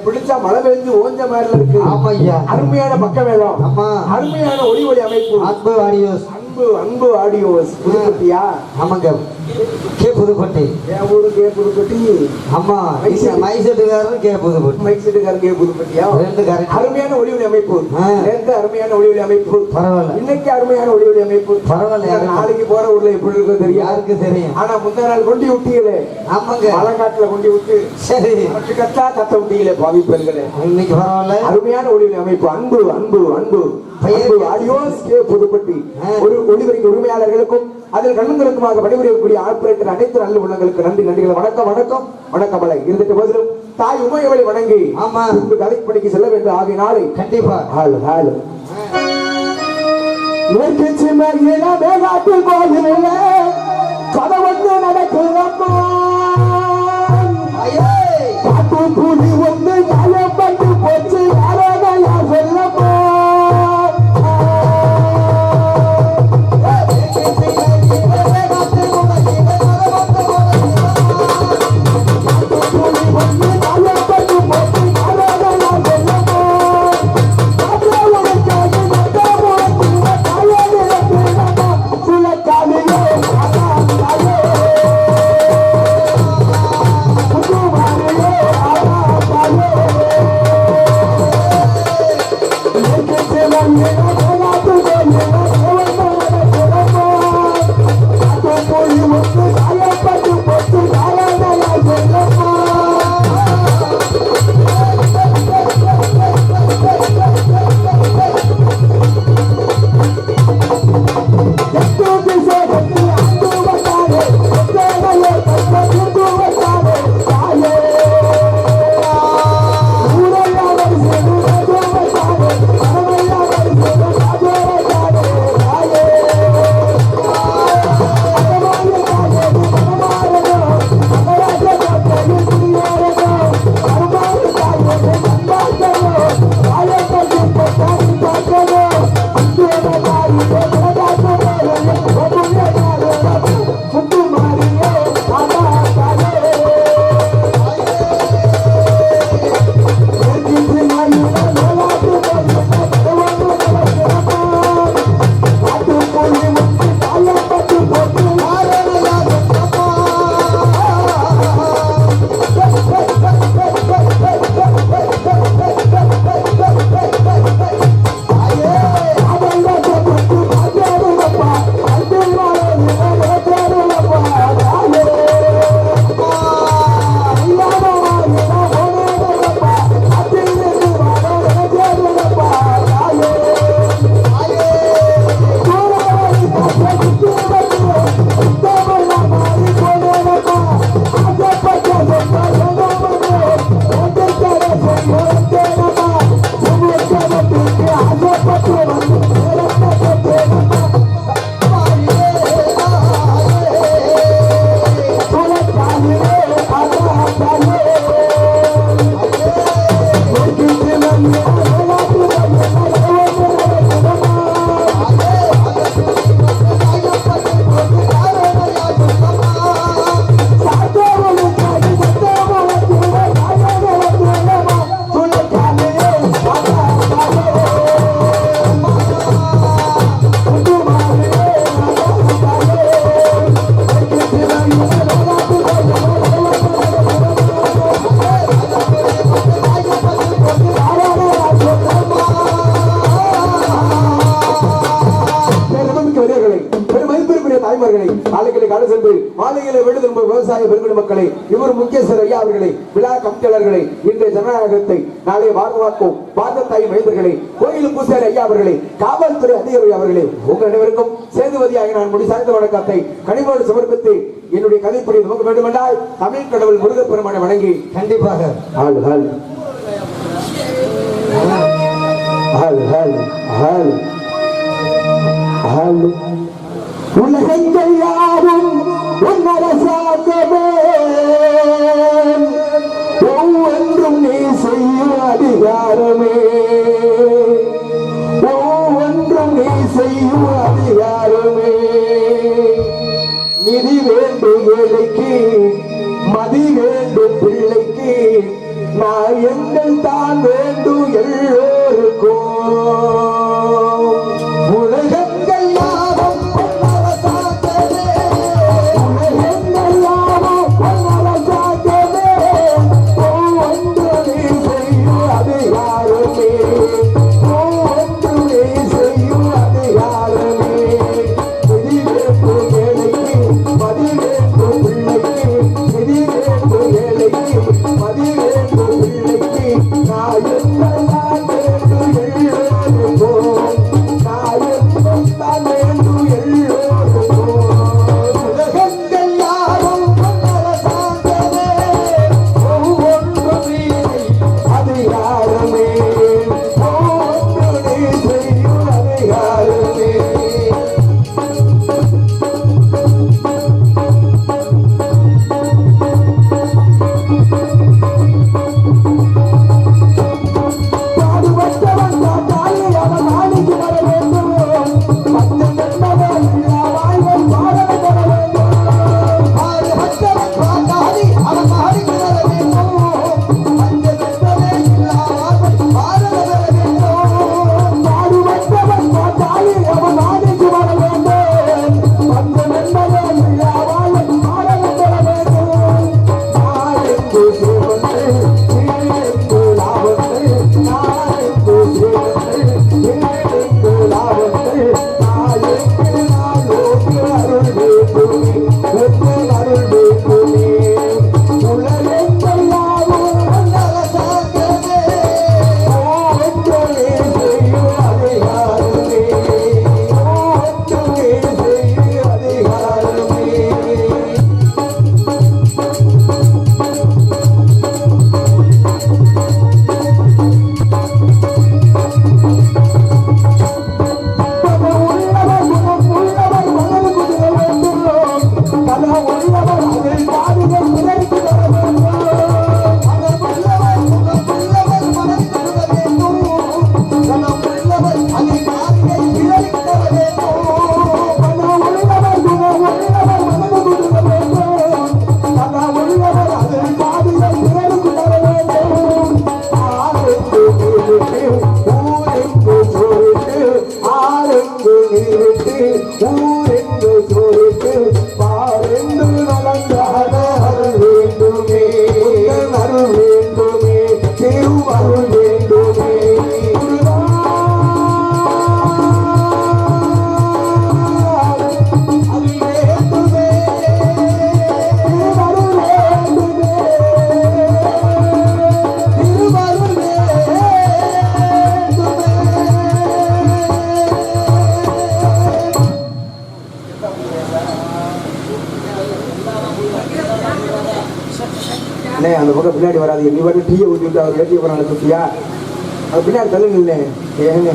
பிடிச்சா மழை பெஞ்சு ஓஞ்ச மாதிரி இருக்கு. அருமையான பக்க வேலம், அருமையான ஒளி ஒளி அமைப்பு, அன்பு ஆடியோஸ், அன்பு ஆடியோஸ் புதுப்பட்டியா? ஆமாங்க, கே புதுப்பட்டி. என் ஊரு கே புதுப்பட்டி. ஆமா, மைக் செட்டுக்காரர் கே புதுப்பட்டி. மைக் செட்டுக்காரர் கே புதுப்பட்டியா? ரெண்டு கரெக்ட். அருமையான ஒளி ஒளி அமைப்பு, நேற்று அருமையான ஒளி ஒளி அமைப்பு, பரவாயில்ல. இன்னைக்கு அருமையான ஒளி ஒளி அமைப்பு, பரவாயில்ல. நாளைக்கு போற ஊர்ல எப்படி இருக்கும் தெரியும், யாருக்கு தெரியும். ஆனா முந்தா நாள் கொண்டு விட்டீங்களே, ஆமாங்க, மலைக்காட்டுல கொண்டு விட்டு சரி கத்தா கத்த விட்டீங்களே பாவிப்பல்களே. இன்னைக்கு பரவாயில்ல, அருமையான ஒளி ஒளி அமைப்பு, அன்பு அன்பு அன்பு ஆடியோஸ் கே புதுப்பட்டி. ஒரு ஒளிபரப்பு உரிமையாளர்களுக்கும் அதில் கண்ணுங்களுக்குமாக பணிபுரியக்கூடிய ஆபரேட்டர் அனைத்து நல்ல உள்ளங்களுக்கு நன்றி நன்றிகள். வணக்கம் வணக்கம் வணக்கம். மலை இருந்துட்டு போதிலும் தாய் உமையவளை வணங்கி ஆமா கலைப்பணிக்கு செல்ல வேண்டும் ஆகினாலே கண்டிப்பா ஹாலு ஹாலு மேகாட்டில் கோயிலே கதை வந்து நடக்கிறப்பா பாட்டு கூலி வந்து காயப்பட்டு போச்சு யாரோ யார் சொல்லப்போ மக்களே, இவர் முக்கியஸ்தர் ஐயா அவர்களே, விழா கமிட்டியாளர்களே, இன்றைய ஜனநாயகத்தை நாளை வாக்குவாக்கும் பாதத்தாய் மைந்தர்களே, கோயில் பூசாரி ஐயா அவர்களே, காவல்துறை அதிகாரி அவர்களே, உங்கள் அனைவருக்கும் சேதுபதியாக நான் முடி சாய்ந்த வணக்கத்தை கனிவோடு சமர்ப்பித்து என்னுடைய கதைப்படி நமக்கு வேண்டுமென்றால் தமிழ் கடவுள் முருகப்பெருமானை வணங்கி கண்டிப்பாக உலகங்கள் யாரும் ஒன்றரசாகவே ஒவ்வொன்றும் நீ செய்யும் அதிகாரமே ஒவ்வொன்றும் நீ செய்யும் அதிகாரமே நிதி வேண்டும் ஏழைக்கு மதி வேண்டும் பிள்ளைக்கு நாயங்கள் தான் வேண்டும் எல்லோருக்கும் உலகங்கள் யாரும் ஒன்றரசாகவே உலகங்கள் யாரும் ஒன்றரசாகவே ஒவ்வொன்று நீ செய்யும் அதிகாரமே ஒவ்வொன்று நீ செய்யும் அதிகாரமே நிதி வேண்டும் ஏழைக்கு மதி வேண்டும் பிள்ளைக்கு நிதி வேண்டும் ஏழைக்கு மதி வேண்டும் பிள்ளைக்கு நாயங்கள் தான் வேண்டும் எல்லோருக்கும் நாயங்கள் தான் வேண்டும் எல்லோருக்கும் உலகங்கள் யாரும் ஒன்றரசாகவே ஒவ்வொன்று நீ அதிகாரமே ஒவ்வொன்று நீ செய்யும் அதிகாரமே பாடுபட்டவன் தாத்தாயே அவன் நாளைக்கு வர வேண்டும் பத்து கண்டவன் எல்லா வாழ்வும் பாடல் பெற வேண்டும் பாடுபட்டவன் தாத்தாயே அவன் நாளைக்கு வர வேண்டும் பத்து கண்டவன் எல்லா வாழ்வும் பாடல் பெற வேண்டும் பாடுபட்டவன் தாத்தாயே அவன் நாளைக்கு வர வேண்டும் பத்து கண்டவன் எல்லா வாழ்வும் பாடல் பெற வேண்டும் நாளெங்கு சேவந்து நீரெங்கு லாபத்து நாளெங்கு சேவந்து நீரெங்கு லாபத்து நாளெங்கு நாளோக்கு அருள் வேண்டுமே ஒன்று அருள் வேண்டுமே உலகங்கள் யாவும் ஒன்றரசாகவே ஒன்றே செய்யும் அதிகாரமே ஒன்றே செய்யும் அதிகாரமே பணம் உள்ளவர் குணம் உள்ளவர் மனது குதிர வேண்டும் பணம் உள்ளவர் அதில் பாடுகள் பிறருக்கு வர வேண்டும் பணம் உள்ளவர் குணம் உள்ளவர் மனது குதிர வேண்டும் பணம் உள்ளவர் அதில் பாடுகள் பிறருக்கு வர வேண்டும் பணம் உள்ளவர் குணம் உள்ளவர் மனது குதிர வேண்டும் பணம் உள்ளவர் அதில் பாடுகள் பிறருக்கு வர வேண்டும் ஆரெங்கு நீரிட்டு ஊரெங்கு சோரிட்டு ஆரெங்கு நீரிட்டு ஊரெங்கு சோரிட்டு பாரெங்கு நலங்கான அருள் வேண்டுமே அருள் வேண்டுமே திரு அருள் வேண்டுமே அருள் வேண்டுமே திருவருள் வேண்டுமே திருவருள் வேண்டுமே அண்ணே அந்த பக்கம் பின்னாடி வராது நீ வந்து டீயை ஊற்றிட்டு அவர் ஏற்றி போறாங்க குட்டியா அது பின்னாடி தள்ளுங்க ஏங்க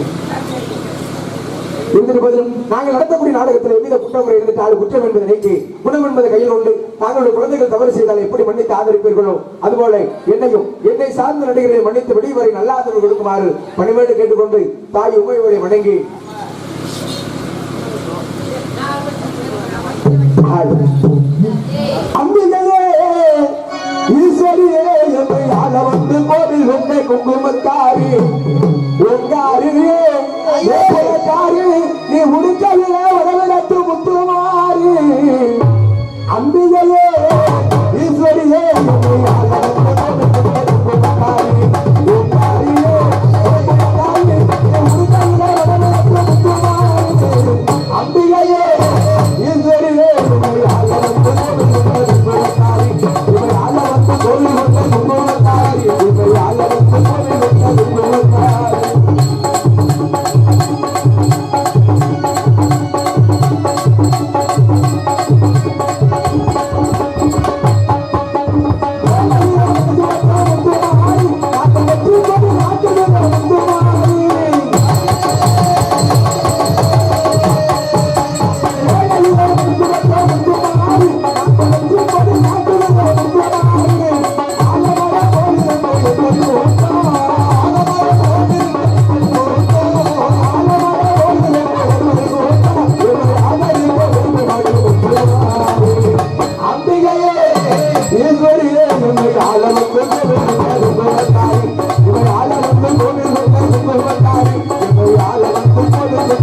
இருந்துட்டு போதிலும் நாங்கள் நடத்தக்கூடிய நாடகத்தில் எவ்வித குற்றமுறை இருந்துட்டு அது குற்றம் என்பதை நீக்கி குணம் என்பதை கையில் கொண்டு தாங்களுடைய குழந்தைகள் தவறு செய்தால் எப்படி மன்னித்து ஆதரிப்பீர்களோ அதுபோல என்னையும் என்னை சார்ந்த நடிகர்களை மன்னித்து வெளிவரை நல்ல ஆதரவு கொடுக்குமாறு பணிவேடு கேட்டுக்கொண்டு தாய் உமையோரை வணங்கி அம்பிகையே ஈஸ்வரியே என்னை ஆள வந்து கோவில் வெண்ணை குங்குமக்காரி ஒங்காரியே காரி நீ உடுக்கையிலே வரவிடத்து முத்துமாரி அம்பிகையே ஈஸ்வரியே என்னை ஆள வந்து கோவில் வெண்ணை குங்குமக்காரி ஒங்காரியே காரி நீ உடுக்கையிலே வரவிடத்து முத்துமாரி அம்பிகையே ஈஸ்வரியே என்னை ஆள வந்து கோவில் வெண்ணை குங்குமக்காரி ஈஸ்வரியே நம்மை ஆளவந்து கொடுத்தாய் இவை ஆளவந்து கொடுத்தாய் இவை ஆளவந்து கொடுத்தாய்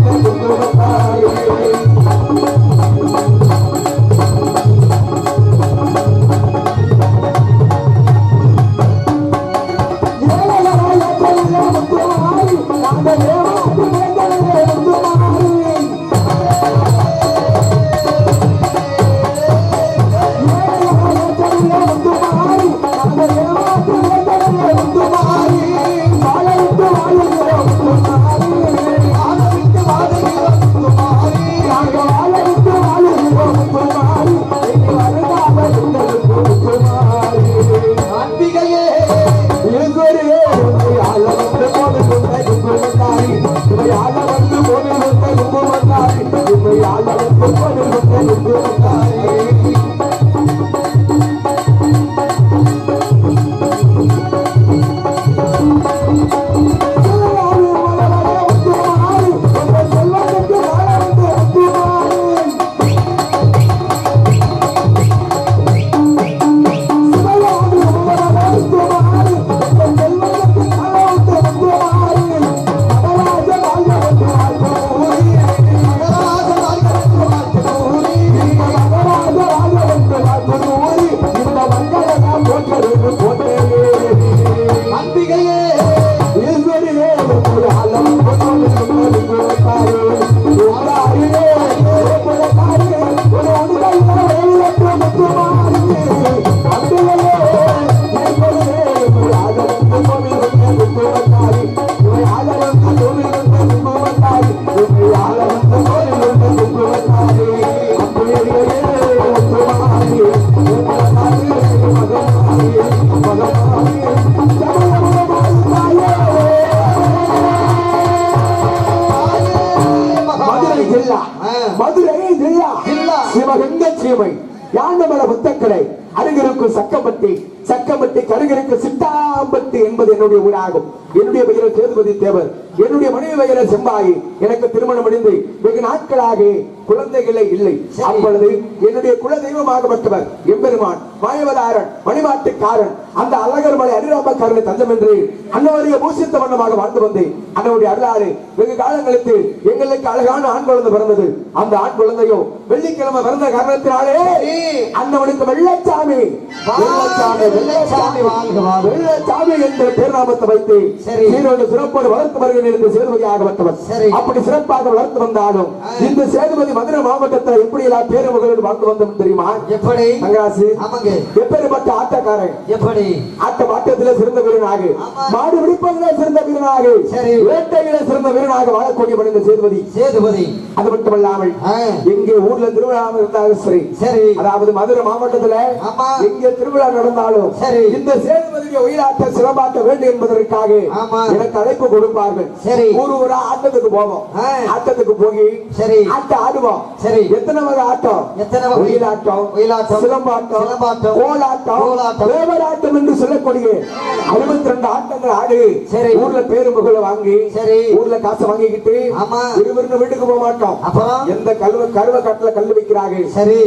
சக்கம்பட்டி கருகருக்கு சித்தாம்பட்டி என்பது என்னுடைய ஊராகும். என்னுடைய பெயர் சேதுபதி தேவர். என்னுடைய மனைவி பெயர் செம்பாயி. எனக்கு திருமணம் அடைந்து வெகு நாட்களாக குழந்தைகளே இல்லை. அப்பொழுது என்னுடைய குல தெய்வமாகப்பட்டவர் எம்பெருமான் மாயவதாரன் மணிமாட்டுக்காரன் அந்த அழகர் மலை அரிராமக்காரனை தஞ்சம் என்று அன்னவரைய பூசித்த வண்ணமாக வாழ்ந்து வந்தேன். அன்னவருடைய அருளாறு வெகு காலங்களுக்கு எங்களுக்கு அழகான ஆண் குழந்தை பிறந்தது. அந்த ஆண் குழந்தையோ வெள்ளிக்கிழமை பிறந்த காரணத்தினாலே அன்னவனுக்கு வெள்ளச்சாமி வெள்ளச்சாமி என்ற பேர்நாமத்தை வைத்து சிறப்போடு வளர்த்து வருகிறேன் என்று சேதுபதியாகப்பட்டவர். அப்படி சிறப்பாக வளர்த்து வந்தாலும் இந்த சேதுபதி மதுரை மாவட்டத்தில் எப்படி எல்லாம் பேரு மகளோடு வாழ்ந்து வந்தோம் தெரியுமா? எப்படி எப்பேற்பட்ட ஆட்டக்காரன், எப்படி ஆட்ட மாட்டத்திலே சிறந்த வீரனாக, மாடு விடுப்பதிலே சிறந்த வீரனாக, வேட்டையிலே சிறந்த வீரனாக வாழக்கூடிய இந்த சேதுபதி. அது மட்டுமல்லாமல் எங்கே ஊர்ல திருவிழா இருந்தாலும் சரி, அதாவது மதுரை மாவட்டத்துல எங்கே திருவிழா நடந்தாலும் இந்த சேதுபதியை உயிராட்ட சிறப்பாட்ட வேண்டும் என்பதற்காக எனக்கு அழைப்பு கொடுப்பார்கள். ஊர் ஊரா ஆட்டத்துக்கு போவோம். ஆட்டத்துக்கு போய் ஆட்ட ஆடுவோம். எத்தனை வகை ஆட்டம்? ஒயிலாட்டம், சிலம்பாட்டம், கோலாட்டம், வேவராட்டம் என்று சொல்லக்கூடிய 62 ஆட்டங்கள் ஆடு. ஊர்ல பேரு புகழ வாங்கி ஊர்ல காசு வாங்கிக்கிட்டு இருவரும் வீட்டுக்கு போக மாட்டோம். எந்த கருவ காட்டுல கல்லு வைக்கிறாங்க,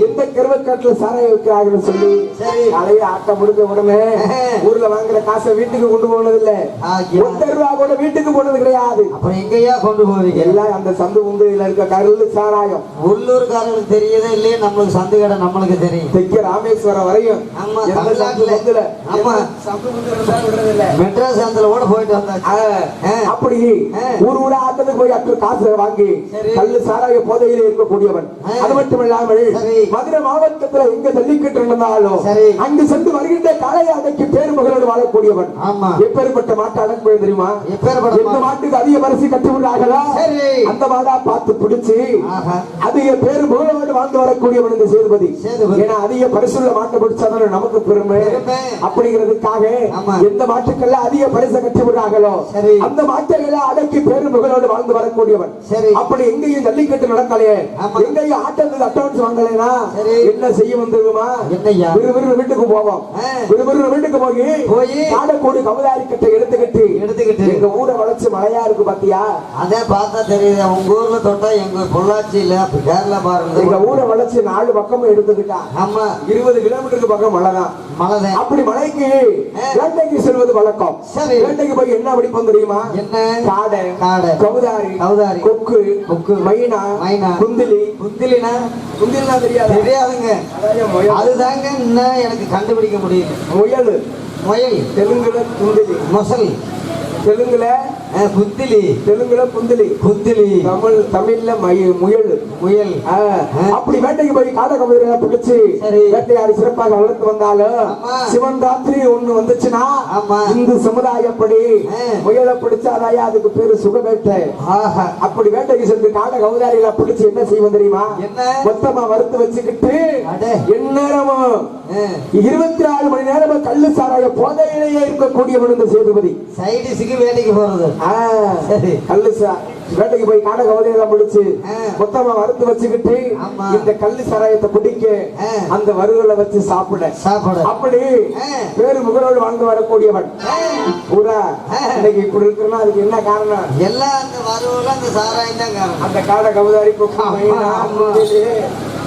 எந்த கருவ காட்டுல சாராய வைக்கிறாங்கன்னு சொல்லி நிறைய ஆட்டம் முடிஞ்ச உடனே ஊர்ல வாங்குற காசை வீட்டுக்கு கொண்டு போனது இல்ல. 1 ரூபா கூட வீட்டுக்கு போனது கிடையாது. அப்புறம் எங்கயா கொண்டு போவீங்க? எல்லாம் அந்த சந்து உந்துல இருக்க கருள் சாராயம். உள்ளூர்காரங்களுக்கு தெரியதே இல்லையே, நம்மளுக்கு சந்து கடை நம்மளுக்கு தெரியும். தெற்க ராமேஸ்வரம் வரையும் மெட்ராஸ் சந்தில கூட போயிட்டு வந்தாச்சு. அப்படி ஊர் ஊரா ஆட்டத்துக்கு போய் அற்று காசு வாங்கி கல்லு சாராய போதையிலே இருக்கக்கூடியவன். அது மட்டும் இல்லாமல் மதுரை மாவட்டத்துல எங்க ஜல்லிக்கட்டு இருந்தாலும் அங்கு சென்று வருகின்ற காளையை அடக்கி பேரு மகளோடு வாழக்கூடியவன். எப்பேற்பட்ட மாட்டு அடக்கு தெரியுமா? எந்த மாட்டுக்கு அதிக பரிசு கட்டி விடுறாங்களா அந்த மாடா பார்த்து பிடிச்சு அதிக பேரு மகளோடு வாழ்ந்து வரக்கூடியவன் இந்த சேதுபதி. ஏன்னா அதிக பரிசுள்ள மாட்டை பிடிச்சாதான் நமக்கு பெருமை. அப்படிங்கிறதுக்காக எந்த மாட்டுக்கெல்லாம் அதிக பரிசை கட்டி விடுறாங்களோ அந்த மாட்டுகளை அடக்கி பேரு மகளோடு வாழ்ந்து வரக்கூடியவன். அப்படி எங்கேயும் ஜல்லிக்கட்டு நடக்கலையே, எங்கேயும் ஆட்டத்துக்கு அட்டவன்ஸ் வாங்கலைன்னா என்ன செய்ய வந்துருமா? விறுவிறு வீட்டுக்கு போவோம். விறுவிறு வீட்டுக்கு போய் காடக்கூடு கமதாரி கட்டை எடுத்துக்கிட்டு எங்க ஊரை வளைச்சு மழையா இருக்கு பாத்தியா? அதான் பார்த்தா தெரியுது. உங்க ஊர்ல தொட்டா எங்க பொள்ளாச்சியில கேரளா பாருங்க. எங்க ஊரை வளைச்சு 4 பக்கமும் எடுத்துக்கிட்டா 20 கிலோமீட்டருக்கு பக்கம் மழை தான். மலைதான். அப்படி மலைக்கு வேட்டைக்கு செல்வது வழக்கம். சரி. வேட்டைக்கு போய் என்ன பிடிப்போம் தெரியுமா? என்ன? காடை, கவுதாரி, கொக்கு, மைனா, குந்திலி. குந்திலினா தெரியாதுங்க. அதுதாங்க இன்னும் எனக்கு கண்டுபிடிக்க முடியல. முயல் தெலுங்குல குந்திலி, மொசல் தெலுங்குல குந்திலி, தமிழ்ல முயல். அப்படி வேட்டைக்கு போய் காடை கவுதாரியை பிடிச்சு வேட்டையாடி சிறப்பாக வளர்த்து வந்தாலும் சிவன் ராத்திரி ஒண்ணு வந்துச்சுன்னா இந்து சமுதாயப்படி முயலை பிடிச்சாதாயா அதுக்கு பேரு சுகவேட்டை. அப்படி வேட்டைக்கு சென்று காடை கவுதாரியில பிடிச்சு என்ன செய்வோம் தெரியுமா? மொத்தமா வறுத்து வச்சுக்கிட்டு எந்நேரமும் 24 மணி நேரமும் கள்ளு சாராய போதையிலேயே இருக்கக்கூடியவன் இந்த சேதுபதி. சைடிஸுக்கு வேட்டைக்கு போறது. கள்ளு வேட்டைக்கு போய் காடை கவுதாரியெல்லாம் பிடிச்சு மொத்தமா வறுத்து வச்சுக்கிட்டு இந்த கள்ளு சாராயத்தை குடிக்க அந்த வறுகளை வச்சு சாப்பிட அப்படி பேரு முகரோடு வாழ்ந்து வரக்கூடியவன் பூரா இன்னைக்கு இப்படி இருக்குன்னா அதுக்கு என்ன காரணம்? எல்லாம் அந்த வறுவல அந்த சாராயம் தான் காரணம். அந்த காடை கவுதாரி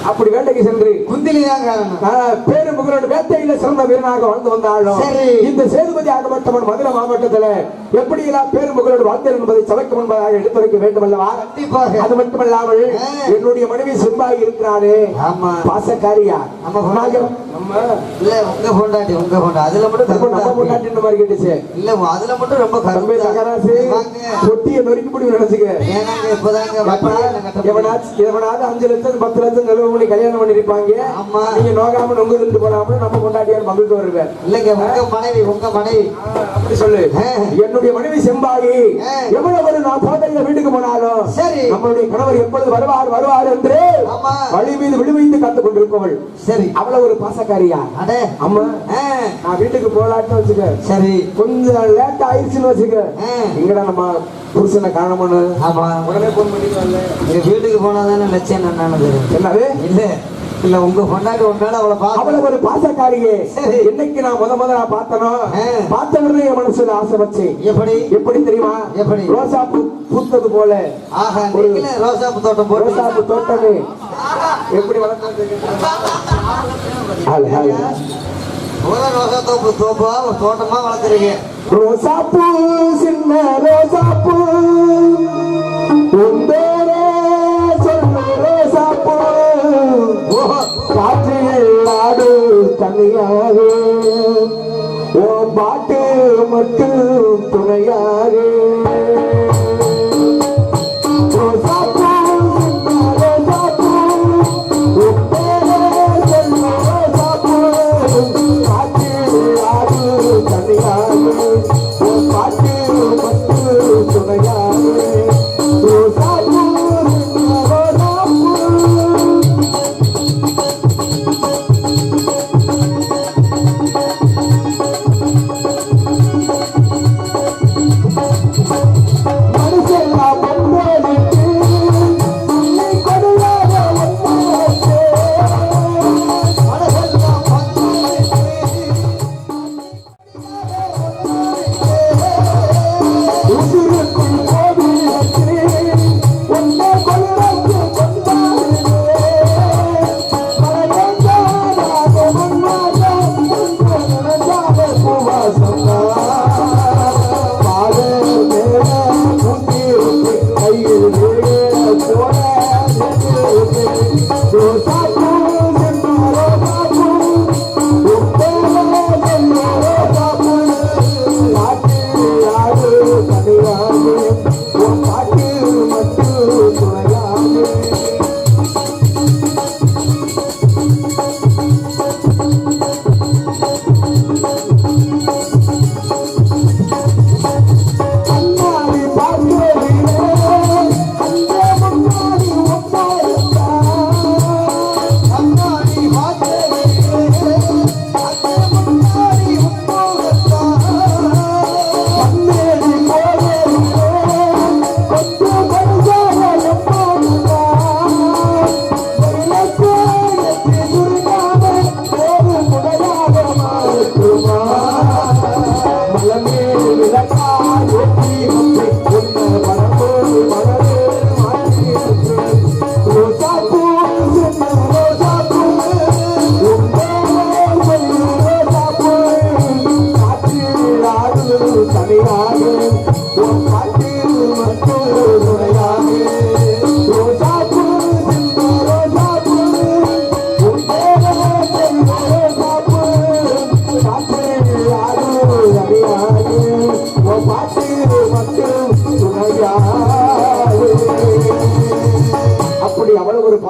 அப்படி வேட்டைக்கு சென்று குந்திலிதான் காரணம். பேரு முகரோடு வேட்டையில சிறந்த வீரனாக வாழ்ந்து வந்தாலும் இந்த சேதுபதி ஆகப்பட்டவன் மதுரை மாவட்டத்துல எப்படி எல்லாம் பேரு முகரோடு வாழ்ந்தேன் என்பதை சபைக்கு முன்பதாக எடுத்துரைக்க வேண்டும் அல்லவா? கண்டிப்பாக. அது மட்டுமல்லாமல் என்னுடைய மனைவி செம்பாகி இருக்கிறாரே பாசக்காரியா இல்ல உங்க பொண்டாட்டி அதுல மட்டும் நம்ம பொண்டாட்டி இந்த மாதிரி கேட்டுச்சு. இல்ல அதுல மட்டும் ரொம்ப சொட்டிய நொறுக்கி முடி நினைச்சுக்க. எவனாவது 5 லட்சம் 10 லட்சம் செலவு பண்ணி கல்யாணம் பண்ணிருப்பாங்க. நீங்க நோகாம நொங்கு திண்டு போடாம நம்ம கொண்டாட்டியார் மகிழ்ந்து வருவேன். இல்லைங்க உங்க மனைவி அப்படி சொல்லு. என்னுடைய மனைவி செம்பாயி எவ்வளவு நான் போதையில வீட்டுக்கு போனாலும் சரி நம்மளுடைய கணவர் எப்பொழுது வருவார் என்று வழி மீது விழுவைந்து காத்துக் கொண்டிருப்பவள். சரி அவ்வளவு ஒரு பாசக்காரியா? அம்மா நான் வீட்டுக்கு போலான்னு வச்சுக்க. சரி கொஞ்சம் லேட் ஆயிடுச்சுன்னு வச்சுக்க. இங்கடா நம்ம புருஷனை காணணும்னு உடனே போன் பண்ணிடுவாங்க. வீட்டுக்கு போனாதானே லட்சம் என்னன்னு என்னது? இல்ல உங்க பொண்டாட்டி ஒன்னால அவ்வளவு ஒரு பாசக்காரியே. என்னைக்கு நான் முதல்ல பார்த்தனோ பார்த்த உடனே என் மனசுல ஆசை வச்சேன். எப்படி தெரியுமா? ரோசா பூத்தது போல ரோசாப்பு தோட்டம் ரோசாப்பு தோட்டமே எப்படி வளர்த்தது? ரோசா தோப்பா தோட்டமா வளர்த்துறீங்க. ரோசாப்பூ சின்ன ரோசாப்பூ ரோசாப்பூ காற்றில் ஆடு தனியாக ஓ பாட்டு மட்டும் துணையாக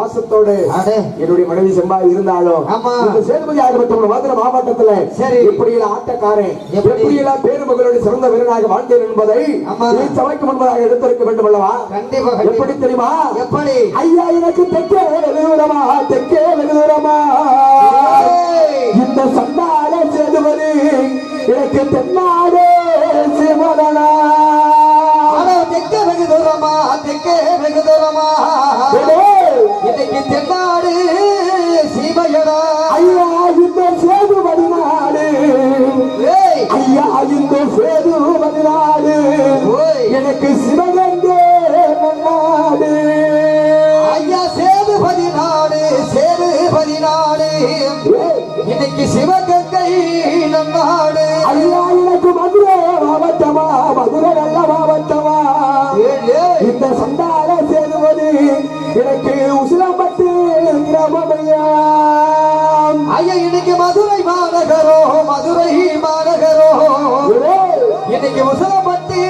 பாசத்தோடு என்னுடைய மனைவி செம்பா இருந்தாலும் இந்த சேதுபதி ஆகப்பட்ட மதுரை மாவட்டத்துல சரி இப்படியெல்லாம் ஆட்டக்காரன் எப்படியெல்லாம் பேருமகளோட சிறந்த வீரனாக வாழ்ந்தேன் என்பதை நீ சபைக்கு முன்பதாக எடுத்திருக்க வேண்டும் அல்லவா? கண்டிப்பாக. எப்படி தெரியுமா? எப்படி? ஐயா எனக்கு தெற்கே வெகுதூரமா தெற்கே வெகுதூரமா இந்த சண்டால சேதுபதி எனக்கு தென்னாடு சிவனா தெற்கே வெகு தூரமா தெற்கே வெகு தூரமா இன்னைக்கு தென்னாடு சீமையடா ஐயா இந்த சேதுபதி நாடு ஐயா இந்த சேதுபதி நாடு எனக்கு சிவகங்கை நாடு ஐயா சேதுபதி நாடு சேதுபதி நாடு இன்னைக்கு சிவகங்கை நாடு ஐயா எனக்கு மதுரை மாவட்டமா மதுரை நல்ல மாவட்டமா இந்த சண்டால சேதுபதி எனக்கு உசிலம்பட்டு கிராமமையா ஐயா இன்னைக்கு மதுரை மாநகரோ மதுரை மாநகரோ இன்னைக்கு உசலம்பட்டி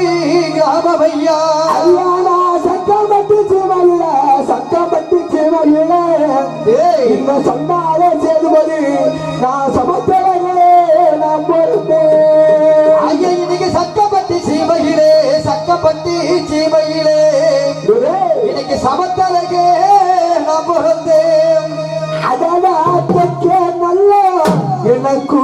கிராமமையா ஐயா நான் சக்கம்பட்டு சிவையில சக்கம்பட்டு சிவையில இந்த சண்டால சேதுபதி நான் சமத்தலைகளே நான் பொறுத்தேன் ஐயா இன்னைக்கு சக்கப்பட்டி சீமையிலே சக்கப்பட்டி சீமையிலே இன்னைக்கு சமத்தலைக்கே நான் பிறந்தேன் அதனாக்கே நல்ல எனக்கு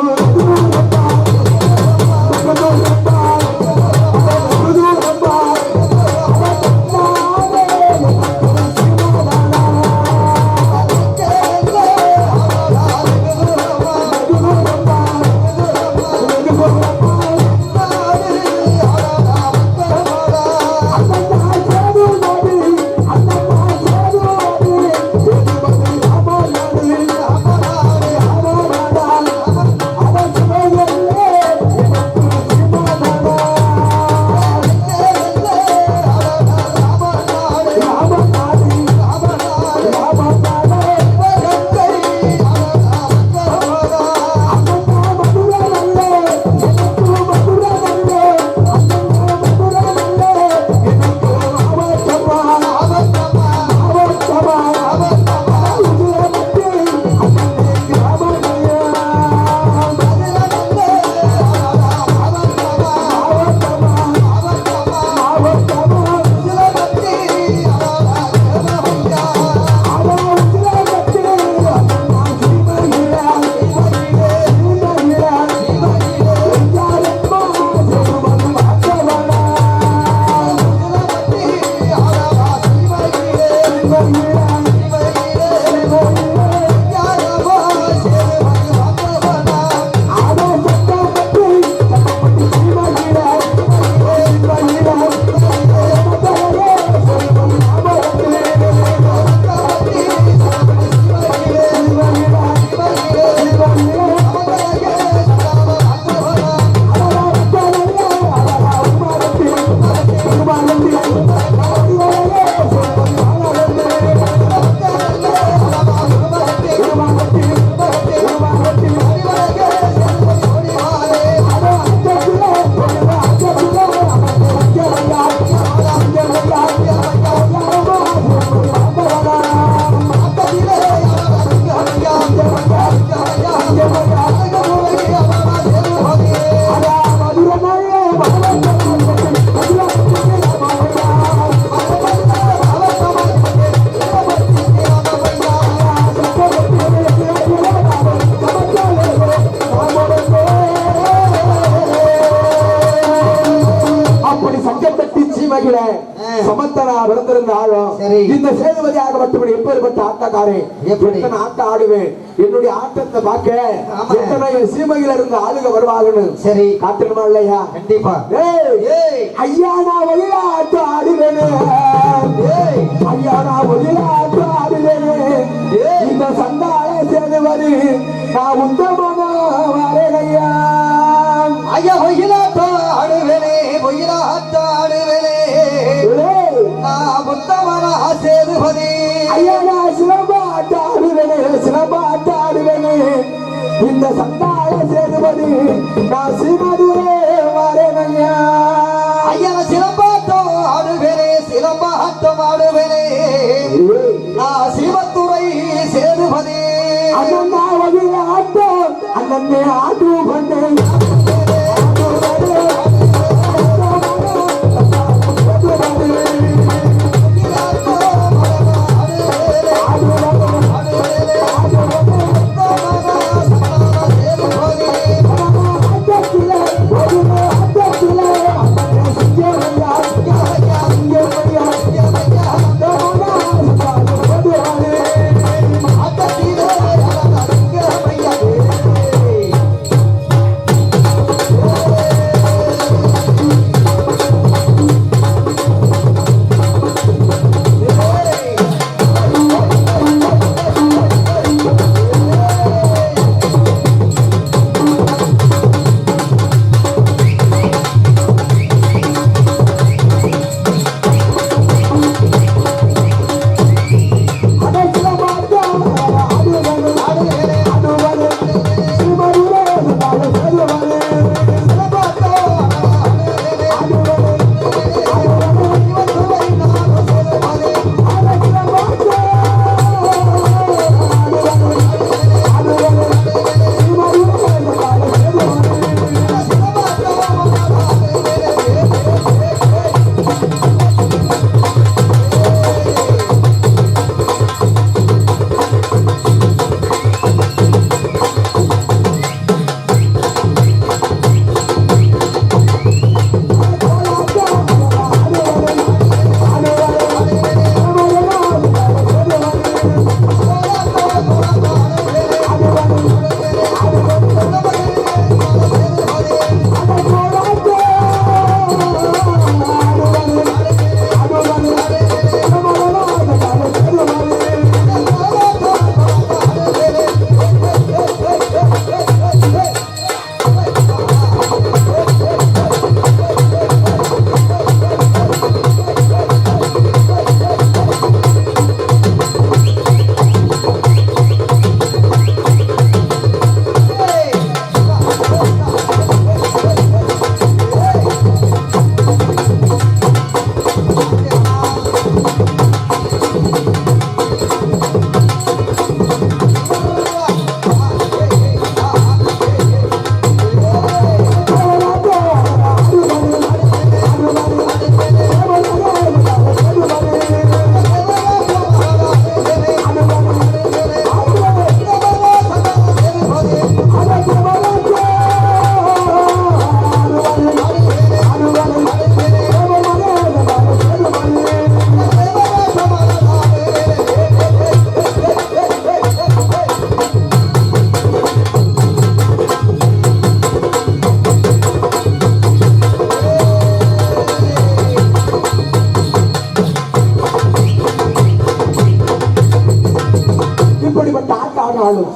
சமத்தனா விழுந்திருந்தாலும் இந்த சேதுபதி ஆகப்பட்டவன் எப்பேற்பட்ட ஆட்டக்காரன் எத்தனை ஆட்டம் ஆடுவேன் என்னுடைய ஆட்டத்தை பார்க்க எத்தனை சீமையில இருந்து ஆளுக வருவாங்கன்னு சரி காட்டணுமா இல்லையா? கண்டிப்பா. ஐயா நான் வெளியில ஆட்டம் ஆடுவேனே ஐயா நான் வெளியில ஆட்டம் ஆடுவேனே இந்த சண்டால சேதுபதி நான் உத்தமன வரேன் ஐயா ஐயா ஒயிலாட்டம் ஆடுவேனே ஒயிலாட்டம் ஆடுவேனே நான் உத்தமனா சேதுபதி ஐயா நான் சிலம்பாட்டம் ஆடுவேனே சிலம்பாட்டம் ஆடுவேனே இந்த சண்டால சேதுபதி நான் சிவதுரே வரேன் ஐயா ஐயா நான் சிலம்பாட்டம் ஆடுவேனே சிலம்பாட்டம் ஆடுவேனே நான் சிவத்துற சேதுபதி அண்ணா வழியில ஆட்டோ அண்ணே ஆட்டு பண்ணேன்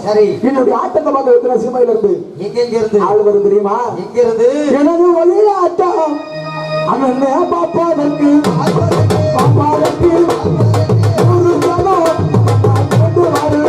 சரி என்னுடைய ஆட்டத்தை பார்க்க எத்தனை சினிமாயில இருந்து எங்க இருந்து ஆள் வரும் தெரியுமா? எங்க இருந்து எனது வழியில ஆட்டம் அண்ணே பாப்பாதற்கு பாப்பாதற்கு ஒரு சனம் கொண்டு வாரு.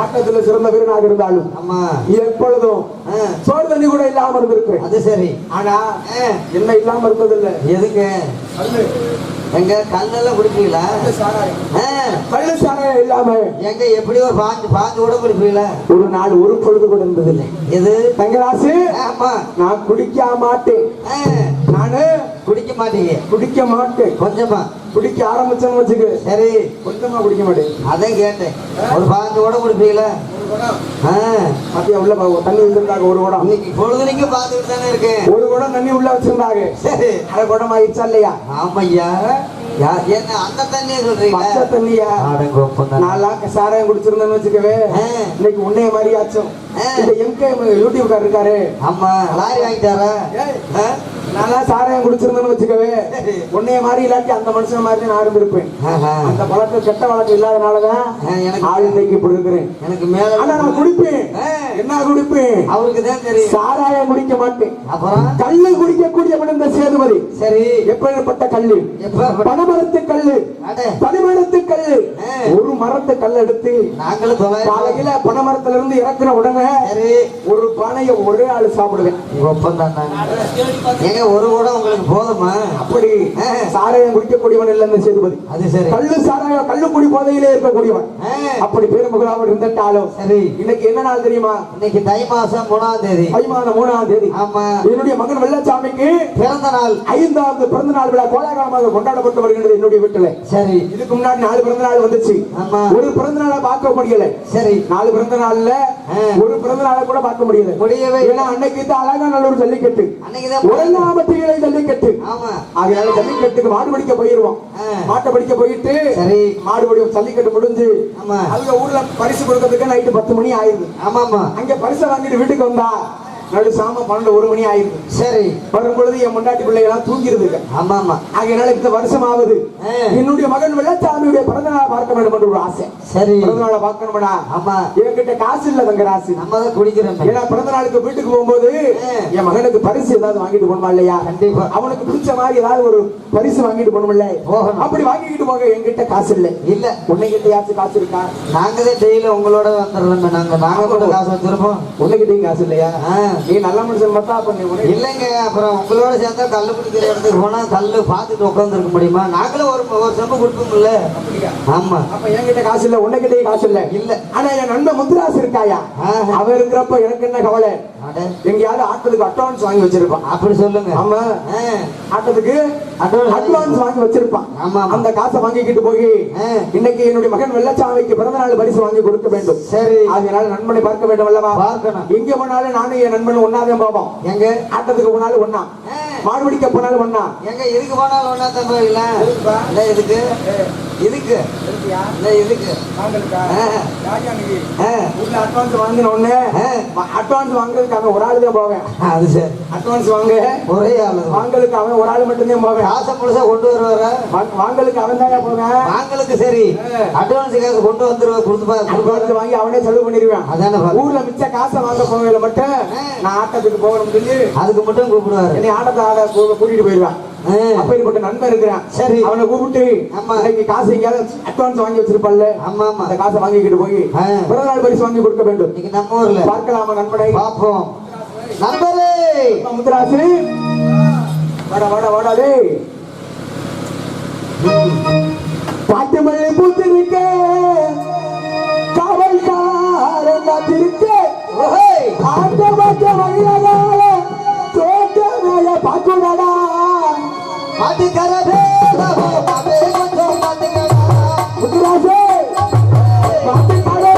ஆட்டத்துல சிறந்த வீரனாக இருந்தாலும் ஆமா எப்பொழுதும் சோறு தண்ணி கூட இல்லாம இருந்திருக்கு. அது சரி. ஆனா என்ன இல்லாம இருந்ததில்லை. எதுக்கு? எங்க கல்லெல்லாம் குடிப்பீங்களா? கள்ளு சாராயம் இல்லாம எங்க எப்படி ஒரு பாஞ்சு கூட குடிப்பீங்களா? ஒரு நாள் ஒரு பொழுது கூட இருந்ததில்லை. எது தங்கராசு? ஆமா. நான் குடிக்க மாட்டேன். நானு குடிக்க மாட்டீங்க? குடிக்க மாட்டேன். கொஞ்சமா குடிக்க ஆரம்பிச்சேன்னு வச்சுக்க. சரி. கொஞ்சமா குடிக்க மாட்டேன். அதான் கேட்டேன். ஒரு பாஞ்சு கூட குடிப்பீங்களா? மத்திய உள்ள தண்ணி வச்சிருந்தாங்க ஒரு குடம். இன்னைக்கு பொழுதுனைக்கும் பாத்துக்கிட்டு தானே இருக்கேன். ஒரு குடம் தண்ணி உள்ள வச்சிருந்தாங்க. சரி. அரை குடம் ஆயிடுச்சா இல்லையா? ஆமையா. என்ன அந்த தண்ணியை சொல்றீங்க? பச்சை தண்ணியா? நான்லாம் சாராயம் குடிச்சிருந்தேன்னு வச்சுக்கவே இன்னைக்கு உன்னைய மாதிரி ஆச்சும். இந்த எம்கே யூடியூப் கார் இருக்காரு. ஆமா. லாரி வாங்கிட்டாரா? நான்லாம் சாராயம் குடிச்சிருந்தேன்னு வச்சுக்கவே உன்னைய மாதிரி இல்லாட்டி அந்த மனுஷன் மாதிரி நான் இருந்திருப்பேன். அந்த பழக்கம் கெட்ட வழக்கம் இல்லாதனாலதான் ஆள் இன்னைக்கு இப்படி இருக்கிறேன். எனக்கு மேல ஆனா நான் குடிப்பேன். என்ன குடிப்பேன்? அவருக்கு தான் தெரியும். சாராயம் குடிக்க மாட்டேன். அப்புறம் கல்லு குடிக்கக்கூடிய இந்த சேதுபதி. சரி. எப்பேற்பட்ட கல்லு? பனமரத்து கல்லு, பனிமரத்து கல்லு. ஒரு மரத்து கல் எடுத்து நாங்களும் காலையில பனைமரத்துல இருந்து இறக்குற உடனே ஒரு பானைய ஒரே ஆளு சாப்பிடுவேன். ஏங்க ஒரு கூட உங்களுக்கு போதுமா? அப்படி சாராயம் குடிக்கக்கூடியவன் இல்ல இந்த சேதுபதி. அது சரி. கல்லு சாராயம் கல்லு குடி போதையிலே இருக்கக்கூடியவன். அப்படி பேருமுகலாக இருந்துட்டாலும் சரி. இன்னைக்கு என்ன நாள் தெரியுமா? இன்னைக்கு தை மாசம் 3ஆம் தேதி. தை மாதம் 3ஆம் தேதி. ஆமா. என்னுடைய மகன் வெள்ளச்சாமிக்கு பிறந்த நாள் 5வது பிறந்த நாள் விழா கோலாகலமாக கொண்டாடப்பட்டு வருகின்றது என்னுடைய வீட்டுல. சரி. இதுக்கு முன்னாடி 4 பிறந்த நாள் வந்துச்சு. ஆமா. ஒரு பிறந்த நாளை பார்க்க முடியல. சரி. 4 பிறந்த நாள்ல ஒரு பிறந்த நாளை கூட பார்க்க முடியல. ஏன்னா அன்னைக்கு தான் அழகாநல்லூர் ஜல்லிக்கட்டு, உரங்காமட்டிகளை ஜல்லிக்கட்டு. ஆமா. அதனால ஜல்லிக்கட்டுக்கு மாடு பிடிக்க போயிருவோம். மாட்டை பிடிக்க போயிட்டு சரி மாடு பிடி ஜல்லிக்கட்டு முடிஞ்சு அவங்க ஊர்ல பரிசு கொடுக்கறதுக்கு நைட்டு 10 மணி ஆயிருது. ஆமா. அங்க பரிசை வாங்கிட்டு வீட்டுக்கு வந்தா நடு சாம 12 1 மணி ஆயிருது. சரி. வரும்பொழுது என் முன்னாடி பிள்ளைகளாம் தூங்கிருதுங்க. ஆமா. அதனால இந்த வருஷம் ஆகுது என்னுடைய மகன் வெள்ளச்சாமியுடைய பிறந்த நாளை பார்க்க வேண்டும் என்று ஒரு ஆசை. சரி. பிறந்த நாளை பார்க்கணும்னா ஆமா என்கிட்ட காசு இல்ல தங்கராசு. நம்ம தான் குடிக்கிறோம். ஏன்னா பிறந்த நாளுக்கு வீட்டுக்கு போகும்போது என் மகனுக்கு பரிசு ஏதாவது வாங்கிட்டு போகணுமா இல்லையா? கண்டிப்பா. அவனுக்கு பிடிச்ச மாதிரி ஏதாவது ஒரு பரிசு வாங்கிட்டு போகணும்ல. அப்படி வாங்கிட்டு போக என்கிட்ட காசு இல்ல. இல்ல. உன்னைகிட்ட யாச்சும் காசு இருக்கா? நாங்க தான் டெய்லி உங்களோட வந்துடுறோம். நாங்க கூட காசு வச்சிருப்போம். உன்னைகிட்டயும் காசு இல்லையா? நீ நல்ல மனுஷன் பார்த்தா பண்ணி இல்லைங்க. அப்புறம் உங்களோட சேர்ந்தா கல்லு குடிக்கிற இடத்துக்கு போனா கல்லு பார்த்துட்டு உட்காந்துருக்க முடியுமா? நாங்களும் ஒரு செம்பு கொடுப்போம்ல. ஆமா. அப்ப என்கிட்ட காசு இல்ல, உன்னைகிட்டயும் காசு இல்ல. இல்ல. ஆனா என் நண்பன் முத்துராசு இருக்காயா, அவ இருக்கிறப்ப எனக்கு என்ன கவலை? எங்கயாவது ஆட்டத்துக்கு அட்வான்ஸ் வாங்கி வச்சிருப்பான். அப்படி சொல்லுங்க. ஆமா. ஆட்டத்துக்கு அட்வான்ஸ் வாங்கி வச்சிருப்பான். ஆமா. அந்த காசை வாங்கிக்கிட்டு போய் இன்னைக்கு என்னுடைய மகன் வெள்ளச்சாமிக்கு பிறந்த நாள் பரிசு வாங்கி கொடுக்க வேண்டும். சரி. அதனால நண்பனை பார்க்க வேண்டும் அல்லவா? பார்க்கணும். எங்க போனாலும் நானும் என் நண்பன் ஒன்னாதான் போவோம். எங்க ஆட்டத்துக்கு போனாலும் ஒன்னா, மாடு பிடிக்க போனாலும் ஒன்னா. எங்க எதுக்கு போனாலும் ஒன்னா தான் போகல. இல்ல எதுக்கு இதுக்கு இல்ல இதுக்கு அட்வான்ஸ் வாங்கின உடனே அட்வான்ஸ் வாங்குறதுக்கு ஒரு ஆளு தான் போவேன். அது சரி. அட்வான்ஸ் வாங்க ஒரே ஆளு, வாங்கலுக்கு அவன் ஒரு ஆளு மட்டும்தான் போவேன். காசை முழுசா கொண்டு வருவார. வாங்கலுக்கு அவன் தான் போவேன். வாங்கலுக்கு சரி அட்வான்ஸ் காசு கொண்டு வந்துருவா. கொடுத்து வாங்கி அவனே செலவு பண்ணிடுவேன். அதான ஊர்ல மிச்ச காசை வாங்க போவேல மட்டும் நான் ஆட்டத்துக்கு போகணும் சொல்லி அதுக்கு மட்டும் கூப்பிடுவாரு. என்னை ஆட்டத்தை கூட்டிட்டு போயிடுவேன். அப்பேற்பட்ட நண்பன் இருக்கிறான். சரி. அவனை கூப்பிட்டு இன்னைக்கு காசு எங்கேயாவது அட்வான்ஸ் வாங்கி வச்சிருப்பாள்ல, அந்த காசை வாங்கிக்கிட்டு போய் பிறந்த நாள் பரிசு வாங்கி கொடுக்க வேண்டும். இன்னைக்கு நம்ம ஊர்ல பார்க்கலாமா நண்பனை? பார்ப்போம். நண்பரே முத்துராசு, வாடா வாடா வாடா டேய். பாட்டு மழை பூத்திருக்க காவல்காரன் காத்திருக்க ஆட்ட மாட்ட மகிழகால தோட்ட மேல பாக்குடா பாட்டுக்கரே முத்துராசு பாட்டுக்காரே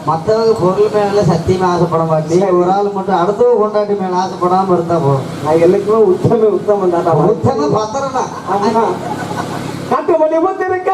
மற்றவங்க பொருள் மேல சத்தியமா ஆசைப்பட மாட்டேன். ஒரு ஆள் மட்டும் அடுத்தவங்க கொண்டாட்டி மேல ஆசைப்படாம இருந்தா போதும். நான் எல்லாருக்குமே உத்தமம் தாண்டா. உத்தம பத்திரம் தான். காட்டு மணி முத்திருக்க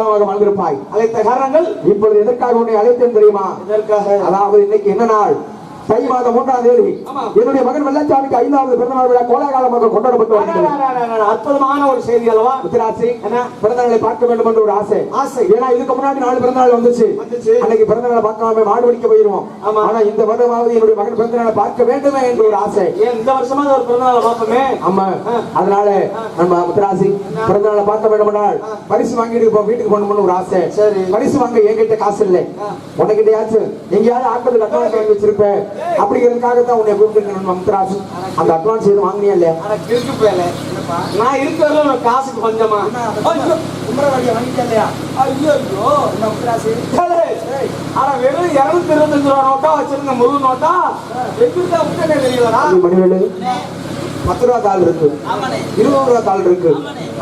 ஆனந்தமாக வாழ்ந்திருப்பாய். அழைத்த காரணங்கள் இப்பொழுது எதற்காக உன்னை அழைத்தேன் தெரியுமா? இதற்காக. அதாவது இன்னைக்கு என்ன நாள்? தை மாதம் 3ஆம் தேதி என்னுடைய மகன் வெள்ளச்சாமிக்கு 5வது பிறந்தநாள் விழா கோலாகலமாக கொண்டாடப்பட்டு வருகிறது. அற்புதமான ஒரு செய்தி அல்லவா முத்துராசி? பிறந்தநாளை பார்க்க வேண்டும் என்று ஒரு ஆசை. ஏன்னா இதுக்கு முன்னாடி 4 பிறந்தநாள் வந்துச்சு. அன்னைக்கு பிறந்தநாளை பார்க்காம மாடு பிடிக்க போயிருவோம். ஆனா இந்த வருடமாவது என்னுடைய மகன் பிறந்தநாளை பார்க்க வேண்டுமே என்று ஒரு ஆசை. இந்த வருஷமா ஒரு பிறந்தநாளை பார்ப்போமே. ஆமா, அதனால நம்ம முத்துராசி பிறந்தநாளை பார்க்க வேண்டுமானால் பரிசு வாங்கிட்டு வீட்டுக்கு போகணும்னு ஒரு ஆசை. சரி, பரிசு வாங்க என்கிட்ட காசு இல்லை. உனக்கிட்டயாச்சும் எங்கேயாவது ஆட்டத்துக்கு அட்வான்ஸ் வாங்கி வச்சிருப்பேன். அப்படிங்கிறதுக்காக தான் உன்னை கூப்பிட்டு முத்துராசி. அந்த அட்வான்ஸ் எதுவும் வாங்கினியா இல்லையா? நான் இருக்கிறதுல உனக்கு காசுக்கு பஞ்சமா? வெறும் 225 ரூபா நோட்டா வச்சிருந்த முழு நோட்டா எங்கிட்ட விட்டே தெரியலடா. மணிவேலு 10 ரூபா தாள் இருக்கு, 20 ரூபா தாள் இருக்கு,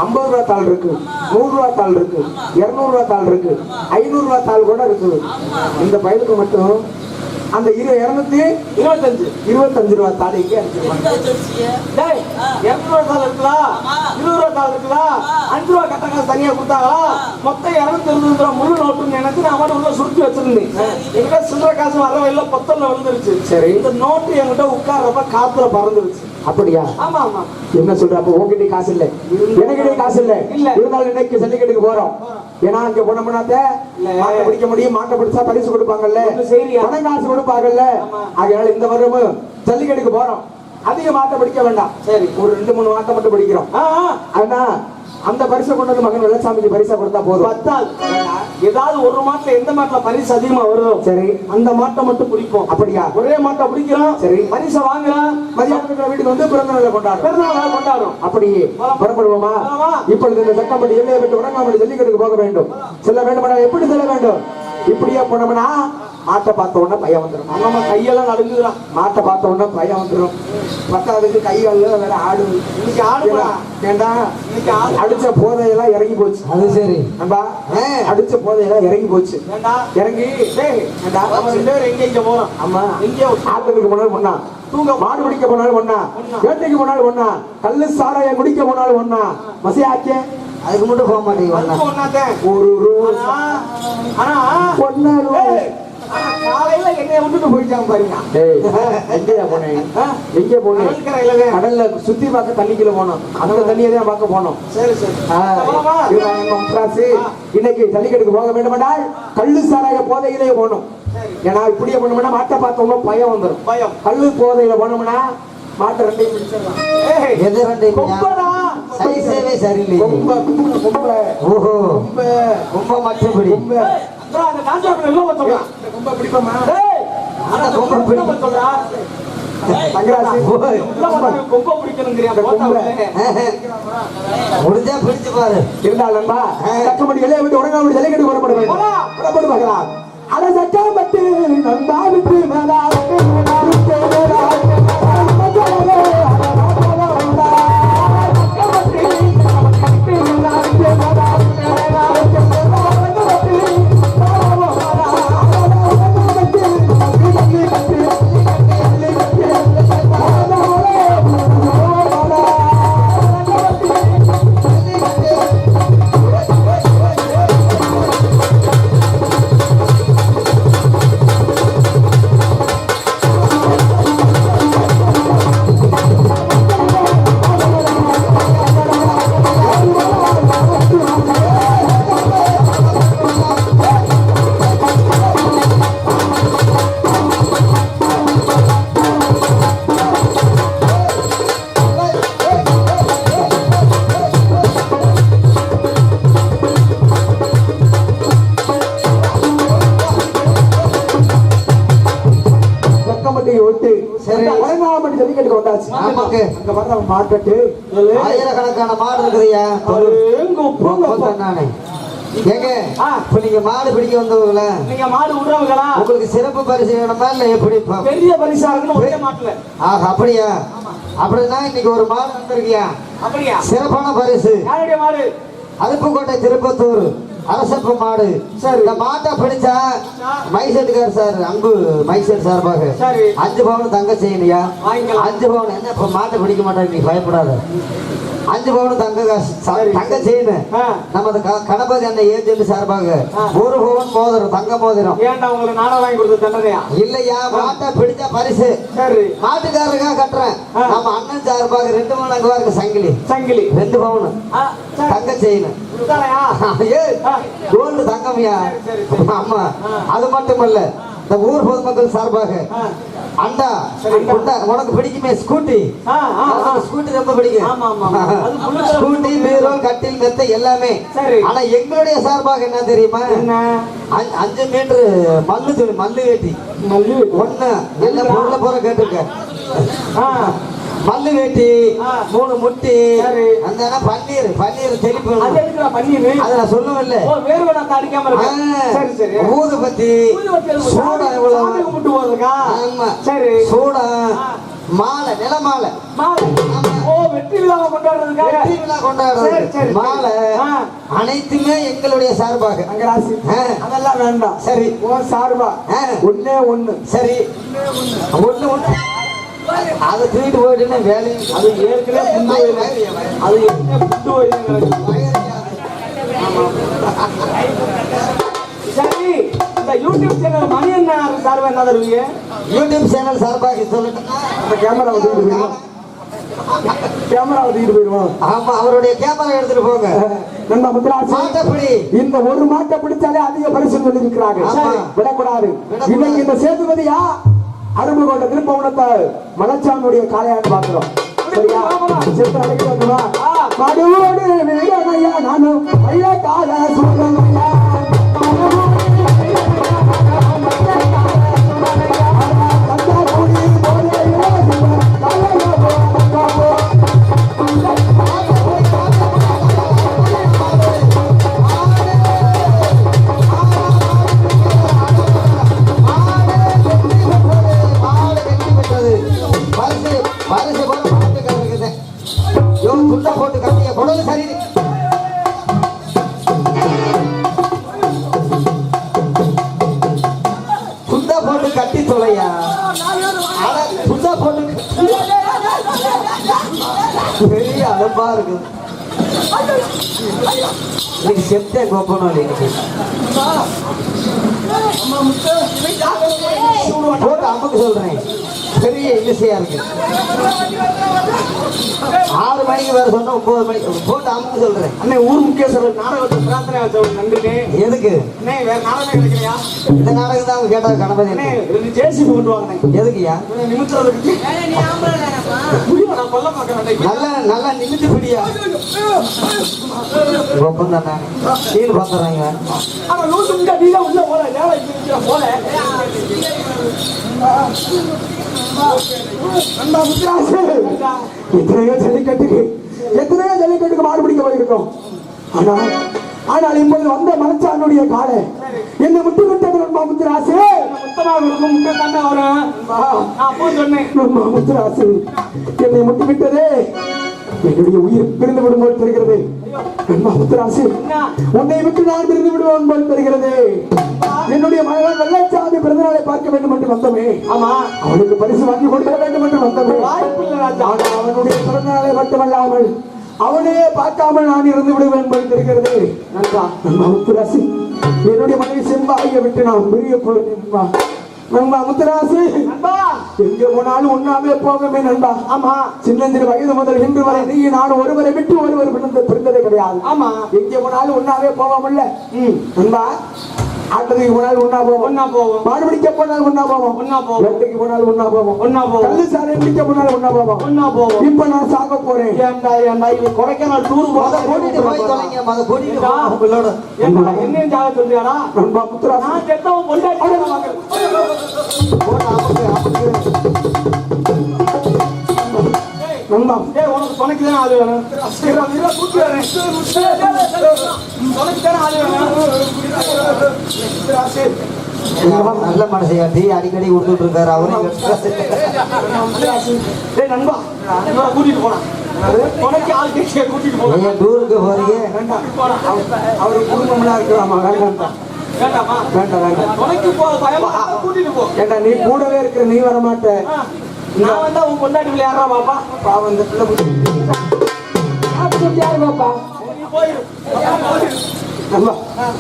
50 ரூபா தாள் இருக்கு, 100 ரூபா தாள் இருக்கு, 200 ரூபா தாள் இருக்கு, 500 ரூபா தாள் கூட இருக்கு. இந்த பயலுக்கு மட்டும் அந்த 225 ரூபா தாள் எங்கே அடிச்சிருவாங்க? 200 ரூபா தாள் இருக்கலாம், 20 ரூபா தாள் இருக்கலாம், 5 ரூபா கட்ட காசு தனியா கொடுத்தாங்களா? மொத்தம் 225 ரூபா முழு நோட்டுன்னு எனக்கு நான் அவன் உள்ள சுருட்டி வச்சிருந்தேன். என்கிட்ட சில்லற காசு வர வயல பொத்தல்ல விழுந்துருச்சு. சரி, இந்த நோட்டு என்கிட்ட உட்கார்றப்ப காத்துல பறந்துருச்சு. அப்படியா? ஆமா ஆமா. என்ன சொல்ற? அப்ப உங்ககிட்ட காசு இல்ல, எனக்கிட்ட காசு இல்ல. இருந்தாலும் இன்னைக்கு ஜல்லிக்கட்டுக்கு போறோம். ஏன்னா அங்க போனோம்னாத்த மாட்டை பிடிக்க முடியும். மாட்டை பிடிச்சா பரிசு கொடுப்பாங்கல்ல, பணம் காசு கொடுப்பாங்கல்ல. அதனால இந்த வருடமும் ஜல்லிக்கட்டுக்கு போறோம். அதிக மாட்டை பிடிக்க வேண்டாம். சரி, ஒரு 2-3 மாட்டை மட்டும் பிடிக்கிறோம். ஆனா அந்த பரிசை கொண்டு வந்து மகன் வெள்ளச்சாமிக்கு பரிசா கொடுத்தா போதும். பத்தாது. ஏதாவது ஒரு மாட்டுல எந்த மாட்டுல பரிசு அதிகமா வருதோ சரி, அந்த மாட்டை மட்டும் பிடிப்போம். அப்படியா? ஒரே மாட்டை பிடிக்கிறோம். சரி, பரிசை வாங்குறோம். மதியானத்துக்கு வீட்டுக்கு வந்து பிறந்தநாளை கொண்டாடும். அப்படி புறப்படுவோமா? இப்பொழுது இந்த சட்டப்படி எல்லையை விட்டு உறங்காமல் ஜல்லிக்கட்டுக்கு போக வேண்டும். செல்ல வேண்டுமானா எப்படி செல்ல வேண்டும்? இப்படியே போனோம்னா மாட்டை பார்த்த உடனே பையன் வந்துடும். நம்ம கையெல்லாம் நடுங்குறான். மாட்டை பார்த்த உடனே பையன் வந்துடும். பத்தாவதுக்கு கைகால வேற ஆடுது. இன்னைக்கு ஆடுவா ஏண்டா? இன்னைக்கு அடிச்ச போதையெல்லாம் இறங்கி போச்சு. அது சரி, நம்பா அடிச்ச போதையெல்லாம் இறங்கி போச்சு. இறங்கி எங்க போறோம்? ஆமா, எங்கேயோ ஆட்டத்துக்கு போனாலும் ஒண்ணா, தூங்க மாடு பிடிக்க போனாலும் ஒண்ணா, வேட்டைக்கு போனாலும் ஒண்ணா, கல்லு சாராயம் குடிக்க போனாலும் ஒண்ணா, மசியாக்கே அதுக்கு மட்டும் போக மாட்டேங்க. ஒரு ரூபா காலையில என்னைய விட்டுட்டு போயிட்டாங்க பாருங்க. எங்கேயா போனேன்? எங்கே போனேன்? கடல்ல சுத்தி பார்க்க தண்ணிக்குள்ள போனோம். அந்த தண்ணியை தான் பார்க்க போனோம். சரி சரி. இன்னைக்கு ஜல்லிக்கட்டுக்கு போக வேண்டுமென்றால் கல்லு சாராய போதையிலே போகணும். ஏன்னா இப்படியே போனோம்னா மாட்டை பார்த்தோம்னா பயம் வந்துடும். பயம். கல்லு போதையில போனோம்னா மாட்டை ரெண்டையும் பிடிச்சிடலாம். எது ரெண்டையும்? சைஸே சரியில்லை. ரொம்ப ரொம்ப ஓஹோ, ரொம்ப ரொம்ப மற்றபடி அந்த காஞ்சோட எல்லாம் சொல்றா. ரொம்ப பிடிப்பமா? அந்த ரொம்ப பிடிப்ப சொல்றா. தங்கராசி கொம்ப பிடிக்கணுங்கிறியா? முடிஞ்சா பிடிச்சு பாரு. இருந்தாலும்பா சட்டமடி எல்லையை விட்டு உறங்காமல் ஜல்லிக்கட்டு புறப்படுவார்களாம். அதை சட்டப்பட்டு நம்பா விட்டு ஜல்லிக்கட்டுக்கு வந்தாச்சு. அங்க வர்ற மார்க்கெட்டு ஆயிரக்கணக்கான மாடு இருக்குதுயா. ஏங்க, இப்ப நீங்க மாடு பிடிக்க வந்தவங்கள, நீங்க மாடு விடுறவங்களா? உங்களுக்கு சிறப்பு பரிசு வேணுமா இல்ல எப்படி? பெரிய பரிசா இருக்குன்னு ஒரே மாட்டுல. ஆஹா, அப்படியா? அப்படின்னா இன்னைக்கு ஒரு மாடு வந்திருக்கியா? அப்படியா? சிறப்பான பரிசு. யாருடைய மாடு? அருப்புக்கோட்டை திருப்பத்தூர் அரசப்பு மாடு. சரி, இந்த மாட்டை பிடிச்சா மைசெட்டுக்கார் சார், அன்பு மைசெட் சார்பாக 5 பவுன் தங்க செய்யலையா? 5 பவுன். என்ன இப்ப மாட்டை பிடிக்க மாட்டாங்க, நீ பயப்படாத. 5 பவுன் தங்க காசு சரி, தங்க செயின் ஆ. நமது கணபதி அண்ணன் ஏஜென்ட் சார்பாக 1 பவுன் மோதிரம் தங்க மோதிரம். ஏன்டா உங்களுக்கு நாடகம் வாங்கி கொடுத்த தண்டனையா? இல்லையா மாட்டை பிடிச்ச பரிசு சரி, மாட்டுக்காரருக்கா கட்டுறேன். ஆ. நம்ம அண்ணன் சார்பாக 2 பவுன் அங்க இருக்கு சங்கிலி சங்கிலி 2 பவுன் ஆ, சரி. தங்க செயின். கொடுத்தாலையா? ஆ. கோல்டு தங்கமையா? சரி, சரி. ஆமா. ஆ. அது மட்டுமல்ல இந்த ஊர் பொதுமக்கள் சார்பாக ஆ. அண்டா குண்டா, உனக்கு பிடிக்குமே ஸ்கூட்டி. ஆ, ஆ, ஆ. ஸ்கூட்டி ரொம்ப பிடிக்கும். ஆமா, ஆமா, ஆமா. அது full ஆ ஸ்கூட்டி, பீரோ, கட்டில், மெத்தை எல்லாமே. சரி. ஆனா எங்களுடைய சார்பாக என்ன தெரியுமா? என்ன? 5 மீட்டர் மல்லு துணி, மல்லு வேட்டி மல்லு. ஒண்ணு என்ன பொருளை போற கேட்டிருக்க. ஆ. மல்லு வேட்டி ஆ. 3 முட்டி சரி. அந்த பன்னீர் தெளிப்பு. அது எதுக்குடா பன்னீரு? அதை நான் சொல்லுவேன்ல. ஓ, வேர்வை நான் அடிக்காம இருக்கேன். சரி, சரி. ஊதுபத்தி சூடம் சாமி எவ்வளவு? கும்பிட்டு போறதுக்கா? ஆமா. சரி. சூடம் ஆ. மாலை, நிலமாலை, மாலை. ஓ, வெற்றி விழாவை கொண்டாடுறதுக்கா? வெற்றி விழா கொண்டாடுறது சரி, சரி. மாலை ஆ. அனைத்துமே எங்களுடைய சார்பாக. அங்கராசி. ஆ. அதெல்லாம் வேண்டாம். சரி. ஓ, சார்பா ஆ. ஒண்ணே ஒண்ணு. சரி ஒண்ணு அதை தூக்கிட்டு போயிட்டு வேலையும் அது ஏற்கனவே புண்டு வயிறு. அது ஏற்கனவே புண்டு வயிறு. சரி, இந்த யூடியூப் சேனல் மணி என்ன சார்பா என்ன தருவீங்க? யூடியூப் சேனல் சார்பாக சொல்லட்டுமா? அந்த கேமரா தூக்கிட்டு போயிருவோம். கேமரா தூக்கிட்டு போயிருவோம். ஆமா, அவருடைய கேமரா எடுத்துட்டு போங்க. நம்ம முத்துராசி மாட்டப்படி இந்த ஒரு மாட்டை பிடிச்சாலே அதிக பரிசு சொல்லி இருக்கிறாங்க. ஆமா. விடக்கூடாது. இன்னைக்கு இந்த சேதுபதியா அரும்புகோட்டை திருப்பவனத்தை மலைச்சாமியுடைய காளையான்னு பாக்குறோம். சரியா? செத்து அழைக்க வந்துவா. மடுவோடு வீரனையா நானும் ஐயா கால சூழலையா. பரிசு போல மாட்டுக்காரருக்கு துண்டை போட்டு கட்டிய குடல் சரி. துண்டை போட்டு கட்டி தொலையா. துண்டை போட்டு பெரிய அலம்பா இருக்குது. இன்னைக்கு செப்டே கோப்பனும் இன்னைக்கு போட்டு அம்முக்கு சொல்றேன். பெரிய இசையா இருக்கு. 6 மணிக்கு வேற சொன்னா 9 மணிக்கு போட்டு அம்முக்கு சொல்றேன். அண்ணே, ஊர் முக்கியஸ்தர் நாடகத்தை பிரார்த்தனை வச்சவங்க நன்றினே. எதுக்கு? அண்ணே, வேற நாடகம் கிடைக்கலையா? இந்த நாடகம் தான் அவங்க கேட்டாங்க கணபதி. அண்ணே, 2 ஜேசிபி கொண்டு வாங்கண்ணே. எதுக்குயா? நிமித்தத்துக்கு முடியும். நான் கொல்ல மாட்டேன். நல்லா நிமித்து பிடியா. ஒப்பம் தானே சீல் பார்த்துறாங்க. ஆனா லூசு முட்டா நீ தான் உள்ள போல வேலை இருக்கிற போல. நம்ம முத்துராசு எத்தனையோ ஜல்லிக்கட்டுக்கு மாடு பிடிக்க போயிருக்கோம். ஆனால் இப்போது வந்த மலைச்சானுடைய காலை என்னை முட்டு விட்டது. நம்ம முத்துராசு முத்தமாக இருக்கும். முட்டை தானே வரும். அப்போ சொன்னேன், நம்ம முத்துராசு என்னை முட்டு விட்டதே. என்னுடைய உயிர் பிரிந்து விடும் போல் தெரிகிறது. நண்பா முத்துராசு, உன்னை விட்டு நான் பிரிந்து விடுவோம் போல் தெரிகிறது. என்னுடைய மகன் வெள்ளச்சாமி பிறந்தநாளை பார்க்க வேண்டும் என்று வந்தமே. ஆமா, அவனுக்கு பரிசு வாங்கி கொடுக்க வேண்டும் என்று வந்தமே. அவனுடைய பிறந்தநாளை மட்டுமல்லாமல் அவனே பார்க்காமல் நான் இருந்து விடுவேன் என்பது தெரிகிறது. நண்பா முத்துராசு, என்னுடைய மனைவி செம்பாயை விட்டு நான் பிரிய போவேன். நண்பா முத்துராசு, எங்க போனாலும் ஒன்னாமே போகவே நண்பா. ஆமா, சின்னஞ்சிறு வயது முதல் இன்று வரை நீ நான் ஒருவரை விட்டு ஒருவர் பிறந்ததே கிடையாது. ஆமா, எங்க போனாலும் ஒன்னாவே போவோம்ல நண்பா. ஆட்டத்துக்கு போனாலும் ஒன்னா போவோம். மாடு பிடிக்க போனாலும் ஒன்னா போவோம். வெட்டைக்கு போனாலும் ஒன்னா போவோம். கல்லு சாலை பிடிக்க போனாலும் ஒன்னா போவோம். இப்ப நான் சாக போறேன். ஏன்டா இது கொடைக்கானல் டூர் கூட்டிட்டு போய் தொலைங்க. அதை கூட்டிட்டு உங்களோட என்னையும் சாக சொல்றியாடா? நண்பா முத்துராசு, நான் செத்தவன் பொண்டாட்டி நண்பா. உனக்கு துணைக்கு தானே ஆளு வேணும். கூட்டி வரேன். துணைக்கு தானே ஆளு வேணும். நல்ல மனசையாட்டி அடிக்கடி கொடுத்துட்டு இருக்காரு அவரு. நண்பா கூட்டிட்டு போனா துணைக்கு ஆள் கேட்க கூட்டிட்டு போன. டூருக்கு போறீங்க? அவரு குடும்பம்லாம் இருக்கலாமா? வேண்டாமா? வேண்டாம். துணைக்கு போ, பயமா கூட்டிட்டு போ. ஏண்டா நீ கூடவே இருக்கிற, நீ வர மாட்ட. நான் வந்தா உன் கொண்டாடி விளையாடுறா பாப்பா. பாவம் இந்த பிள்ளை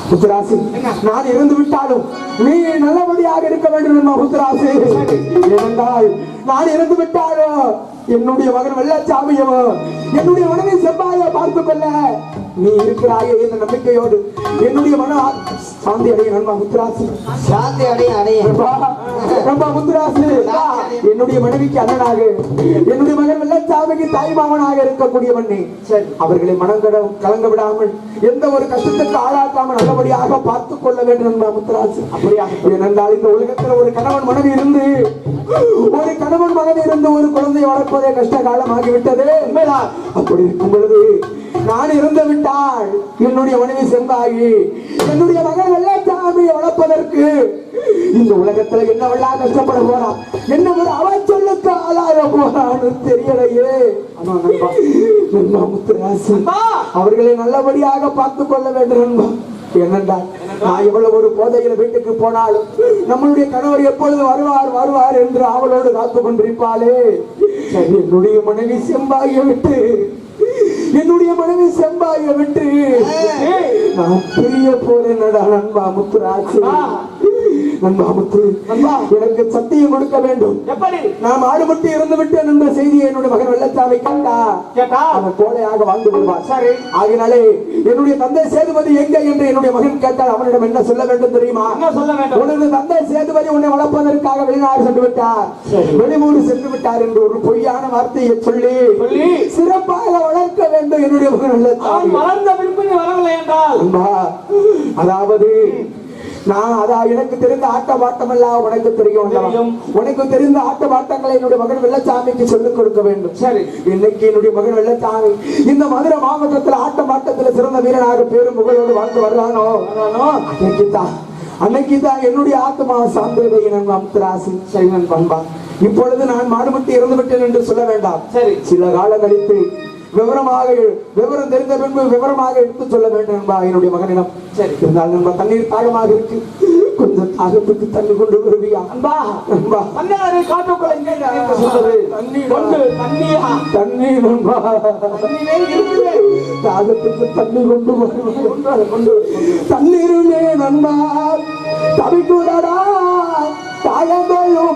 முத்துராசு, நான் இருந்து விட்டாலும் நீ நல்லபடியாக இருக்க வேண்டும் முத்துராசு. ஏனென்றால் நான் இருந்து விட்டாலும் என்னுடைய மகன் வெள்ளச்சாமியோ என்னுடைய மனைவி செவ்வாயை பார்த்துக் கொள்ள நீ இருக்கிறாயே என்ற நம்பிக்கையோடு என்னுடைய மன சாந்தி அடைய நண்பா முத்துராசு. சாந்தி அடைய அடைய நண்பா முத்துராசு, என்னுடைய மனைவிக்கு அண்ணனாக என்னுடைய மகன் வெள்ளச்சாமிக்கு தாய் மாமனாக இருக்கக்கூடிய மண்ணே அவர்களை மனம் கலங்க விடாமல் எந்த ஒரு கஷ்டத்துக்கு ஆளாக்காமல் நல்லபடியாக பார்த்துக் கொள்ள வேண்டும் நண்பா முத்துராசு. அப்படியாக ஏனென்றால் இந்த உலகத்தில் ஒரு கணவன் மனைவி இருந்து ஒரு குழந்தையை வளர்ப்பதே கஷ்ட காலமாகிவிட்டது. அப்படி இருக்கும் பொழுது நான் இறந்து விட்டால் என்னுடைய மனைவி செம்பாகி என்னுடைய மகன் வெள்ளச்சாமியை வளர்ப்பதற்கு இந்த உலகத்துல என்னவெல்லாம் கஷ்டப்பட போறான், என்ன ஒரு அவச்சொல்லுக்கு ஆளாக போறான்னு தெரியலையே. முத்துராசு, அவர்களை நல்லபடியாக பார்த்துக் கொள்ள வேண்டும் நண்பா. என்னென்றால் நான் எவ்வளவு ஒரு போதையில வீட்டுக்கு போனாலும் நம்மளுடைய கணவர் எப்பொழுது வருவார் என்று அவளோடு காத்து கொண்டிருப்பாளே. என்னுடைய மனைவி செம்பாயை விட்டு நான் பிரிய போறேன் நண்பா முத்துராசு. நண்பா முத்து, எனக்கு சத்தியம் கொடுக்க வேண்டும். எப்படி? நான் ஆடுபட்டு இறந்து விட்டேன் என்ற செய்தியை என்னுடைய மகன் வெள்ளச்சாமி கேட்டா அவன் கோழையாக வாழ்ந்து விடுவார். சரி, ஆகினாலே என்னுடைய தந்தை சேதுபதி எங்க என்று என்னுடைய மகன் கேட்டால் அவனிடம் என்ன சொல்ல வேண்டும் தெரியுமா? உனது தந்தை சேதுபதி உன்னை வளர்ப்பதற்காக வெளிநாடு சென்று விட்டார், வெளியூர் சென்று விட்டார் என்று ஒரு பொய்யான வார்த்தையை சொல்லி சிறப்பாக வளர்க்க வேண்டும் என்னுடைய மகன் வெள்ளச்சாமி. வளர்ந்த விருப்பம் வரவில்லை என்றால் அதாவது எனக்கு தெரிந்த ஆட்ட பாட்டம் எல்லாம் உனக்கு தெரியும். உனக்கு தெரிந்த ஆட்ட பாட்டங்களை என்னுடைய மகன் வெள்ளச்சாமிக்கு சொல்லிக் கொடுக்க வேண்டும். சரி, இன்னைக்கு என்னுடைய மகன் வெள்ளச்சாமி இந்த மதுரை மாவட்டத்தில் ஆட்ட பாட்டத்தில் சிறந்த வீரனாக பேரும் புகழோடு வாழ்ந்து வர்றானோ அன்னைக்குதான் என்னுடைய ஆத்மா சார்ந்ததை முத்துராசு. சரி நண்பா, இப்பொழுது நான் மாடுபட்டு இறந்து விட்டேன் என்று சொல்ல வேண்டாம். சரி, சில காலம் கழித்து விவரம் தெரிந்த பின்பு விவரமாக எடுத்து சொல்ல வேண்டும் என்பா என்னுடைய மகனிடம். சரி, இருந்தால் நண்பா தண்ணீர் தாகமாக இருக்கு, கொஞ்சம் தாகத்துக்கு தண்ணி கொண்டு வருவியா? தாகத்துக்கு தண்ணி கொண்டு தண்ணீருமே நண்பா தவிக்குடா தாயந்தோயும்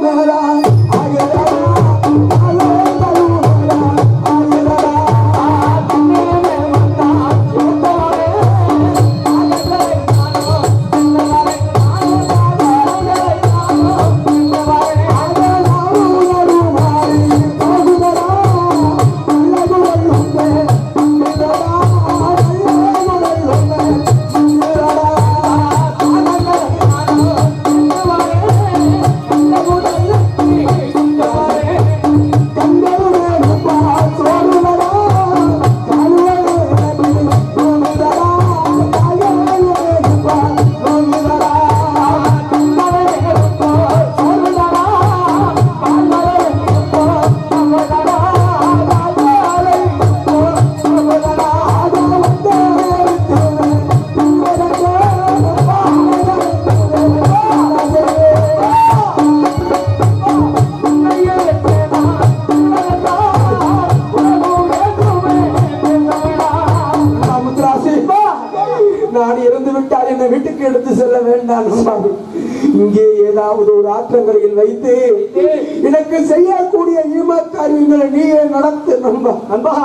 நான் இறந்து விட்டால் என்னை வீட்டுக்கு எடுத்து செல்ல வேண்டாம். இங்கே ஏதாவது ஒரு ஆற்றங்கரையில் வைத்து எனக்கு செய்யக்கூடிய ஈமக்காரியங்களை நீயே நடத்து நண்பா.